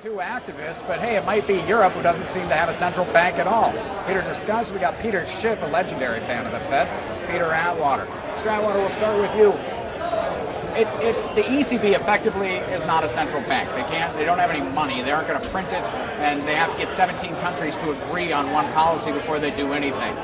Two activists, but hey, it might be Europe who doesn't seem to have a central bank at all. Here to discuss, we got Peter Schiff, a legendary fan of the Fed, Peter Atwater. Mr. Atwater, we'll start with you. It's the ECB effectively is not a central bank. They don't have any money. They aren't going to print it, and they have to get 17 countries to agree on one policy before they do anything.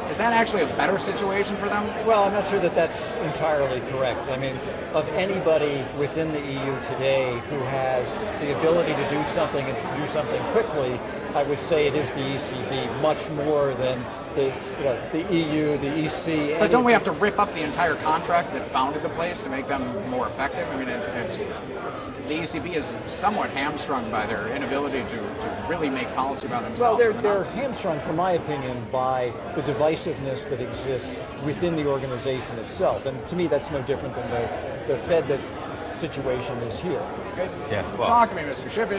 Is that actually a better situation for them? Well, I'm not sure that that's entirely correct. I mean, of anybody within the EU today who has the ability to do something and to do something quickly, I would say it is the ECB much more than the EU, the EC. But don't we have to rip up the entire contract that founded the place to make them more effective? I mean, the ECB is somewhat hamstrung by their inability to really make policy by themselves. Well, they're hamstrung, from my opinion, by the divisiveness that exists within the organization itself. And to me, that's no different than the Fed that situation is here. Okay. Yeah. Well, talk to me, Mr. Schiff.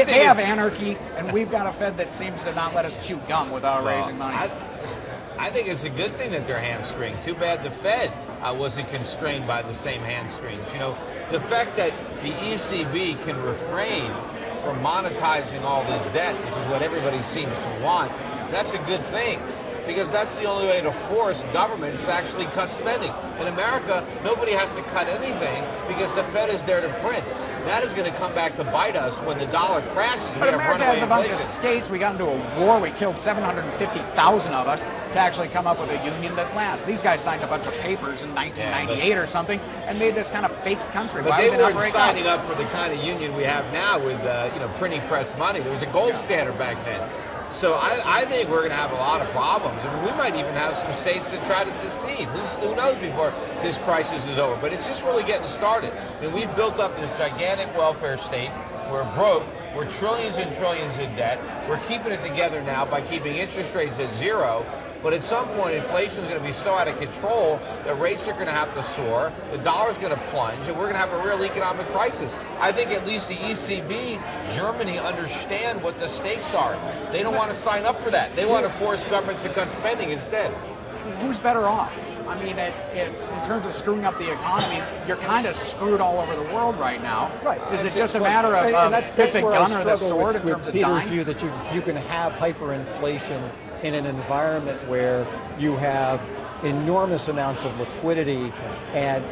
They have anarchy, and we've got a Fed that seems to not let us chew gum without raising money. I think it's a good thing that they're hamstringed. Too bad the Fed wasn't constrained by the same hamstrings. You know, the fact that the ECB can refrain from monetizing all this debt, which is what everybody seems to want, that's a good thing. Because that's the only way to force governments to actually cut spending. In America, nobody has to cut anything because the Fed is there to print. That is going to come back to bite us when the dollar crashes. But America has a bunch of states. We got into a war. We killed 750,000 of us to actually come up with a union that lasts. These guys signed a bunch of papers in 1998 or something and made this kind of fake country. But they weren't signing up for the kind of union we have now with printing press money. There was a gold standard back then. So I think we're going to have a lot of problems. I mean, we might even have some states that try to secede. Who knows before this crisis is over? But it's just really getting started. I mean, we've built up this gigantic welfare state. We're broke. We're trillions and trillions in debt. We're keeping it together now by keeping interest rates at zero. But at some point, inflation is going to be so out of control that rates are going to have to soar, the dollar's going to plunge, and we're going to have a real economic crisis. I think at least the ECB, Germany, understand what the stakes are. They don't want to sign up for that. They want to force governments to cut spending instead. Who's better off? I mean, it's in terms of screwing up the economy, you're kind of screwed all over the world right now. Right. Is it just a matter of get the gun or the sword in terms of dying? Peter's view that you can have hyperinflation in an environment where you have enormous amounts of liquidity and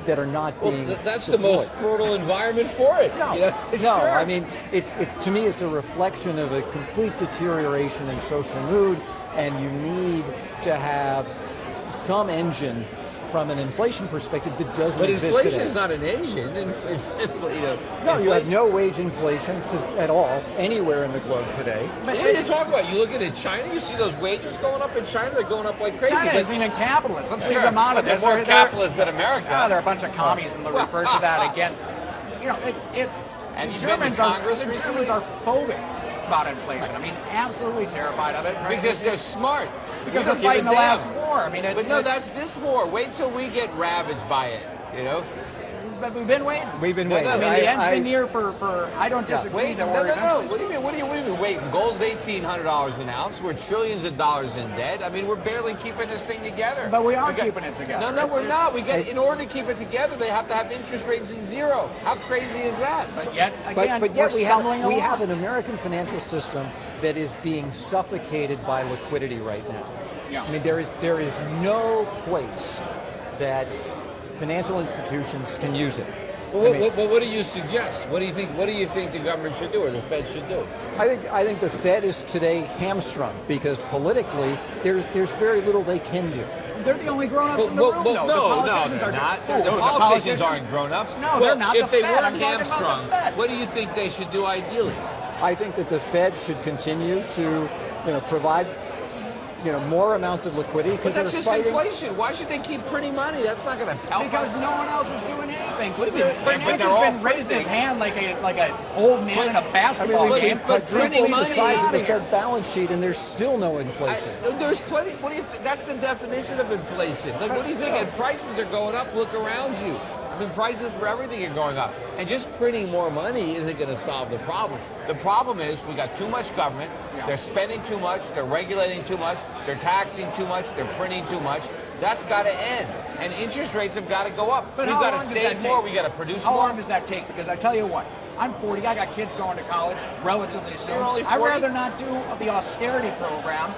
that are not being that's deployed. The most fertile environment for it. No, Sure. I mean, to me, it's a reflection of a complete deterioration in social mood, and you need to have some engine from an inflation perspective that doesn't exist today. But inflation is not an engine. No, you have no wage inflation at all anywhere in the globe today. But what are you talking about? You look at China, you see those wages going up in China, they're going up like crazy. China isn't even capitalist. Let's leave them out of this. They're more capitalist than America. They're a bunch of commies, and they'll refer to that again. You know, And the Germans are phobic about inflation. I mean, absolutely terrified of it. Because they're smart. Because they're fighting the last war. I mean, but no, that's this war. Wait till we get ravaged by it. You know. But we've been waiting. We've been waiting. I mean, the end's been near for. I don't disagree that we're eventually. What do you mean? What do you mean waiting? Gold's $1,800 an ounce. We're trillions of dollars in debt. I mean, we're barely keeping this thing together. But we are keeping it together. No, we're not. In order to keep it together, they have to have interest rates in zero. How crazy is that? But yet, again, but yet we have an an American financial system that is being suffocated by liquidity right now. Yeah. I mean, there is no place that financial institutions can use it. Well, what do you suggest? What do you think the government should do, or the Fed should do? I think the Fed is today hamstrung because politically there's very little they can do. They're the only grown-ups in the room, though. No, they're not. The politicians aren't grown-ups. No, they're not. If the they Fed. weren't I'm talking hamstrung, about the Fed. what do you think they should do ideally? I think that the Fed should continue to, provide, more amounts of liquidity because But that's they're just fighting. inflation. Why should they keep printing money? That's not going to help Because us. no one else is doing anything. What do you mean? Bernanke's been raising his hand like an old man in a basketball game. but printing the money size of outta the here. Fed balance sheet, and there's still no inflation. There's plenty. What do you? That's the definition of inflation. Like, what do you think? And prices are going up. Look around you. I mean, prices for everything are going up. And just printing more money isn't going to solve the problem. The problem is we got too much government. Yeah. They're spending too much. They're regulating too much. They're taxing too much. They're printing too much. That's got to end. And interest rates have got to go up. But We've how got long to does save that more. take? We've got to produce How more. long does that take? Because I tell you what, I'm 40. I got kids going to college relatively soon. You're only I'd 40? rather not do the austerity program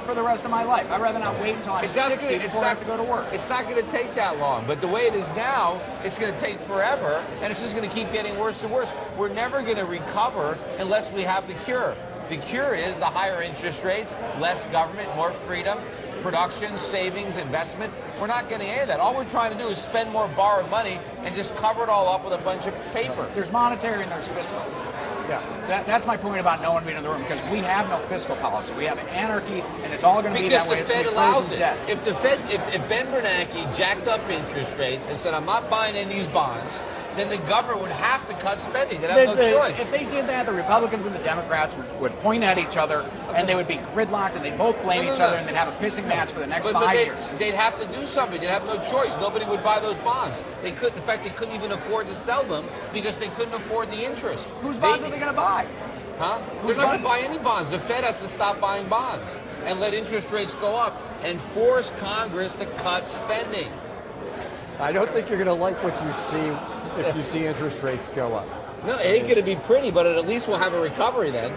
for the rest of my life. I'd rather not wait until I'm 60 before I have to go to work. It's not going to take that long, but the way it is now, it's going to take forever, and it's just going to keep getting worse and worse. We're never going to recover unless we have the cure. The cure is the higher interest rates, less government, more freedom, production, savings, investment. We're not getting any of that. All we're trying to do is spend more borrowed money and just cover it all up with a bunch of paper. There's monetary and there's fiscal. Yeah, that's my point about no one being in the room, because we have no fiscal policy. We have anarchy, and it's all going to be that way. Because the Fed allows it. If Ben Bernanke jacked up interest rates and said, I'm not buying any of these bonds, then the government would have to cut spending. They'd have no choice. If they did that, the Republicans and the Democrats would point at each other, and they would be gridlocked, and they'd both blame each other, and they'd have a pissing match for the next 5 years. They'd have to do something. They'd have no choice. Nobody would buy those bonds. They couldn't. In fact, they couldn't even afford to sell them because they couldn't afford the interest. Whose bonds are they going to buy? Huh? They're not going to buy any bonds. The Fed has to stop buying bonds and let interest rates go up and force Congress to cut spending. I don't think you're going to like what you see if you see interest rates go up. No, it ain't going to be pretty, but at least we'll have a recovery then.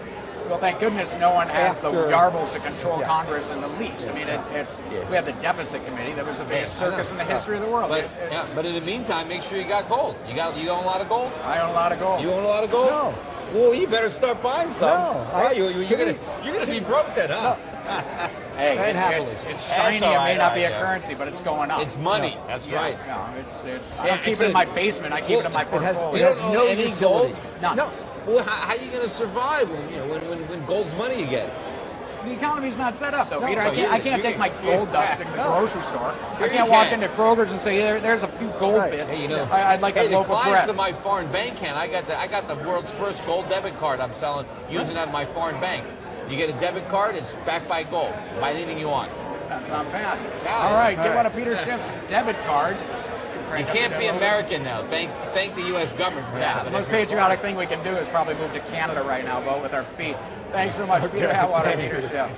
Well, thank goodness no one has the yarbles to control Congress in the least. I mean, we have the deficit committee that was the biggest circus in the history of the world. But in the meantime, make sure you got gold. You own a lot of gold? I own a lot of gold. You own a lot of gold? No. Well, you better start buying some. No. You're gonna be broke then, huh? Hey, it's shiny. That's all It may not be right, a currency, but it's going up. It's money. That's right. No, I don't keep it in my basement. I keep it in my portfolio. It has You don't no own any utility. gold? None. No. Well, how are you going to survive when gold's money again? The economy's not set up, though, No, Peter. but I can't take my gold dust to the grocery store. I can't walk into Kroger's and say, there's a few gold bits. Hey, I'd like a loaf the of clients bread. of my foreign bank can. I got the world's first gold debit card I'm selling using at my foreign bank. You get a debit card, it's backed by gold. Buy anything you want. That's not bad. Yeah. All right, All get right. one of Peter Schiff's debit cards. You can't be American now. Thank the U.S. government for Yeah, that. the most patriotic thing we can do is probably move to Canada right now, vote with our feet. Thanks so much, Peter Atwater and Peter Schiff.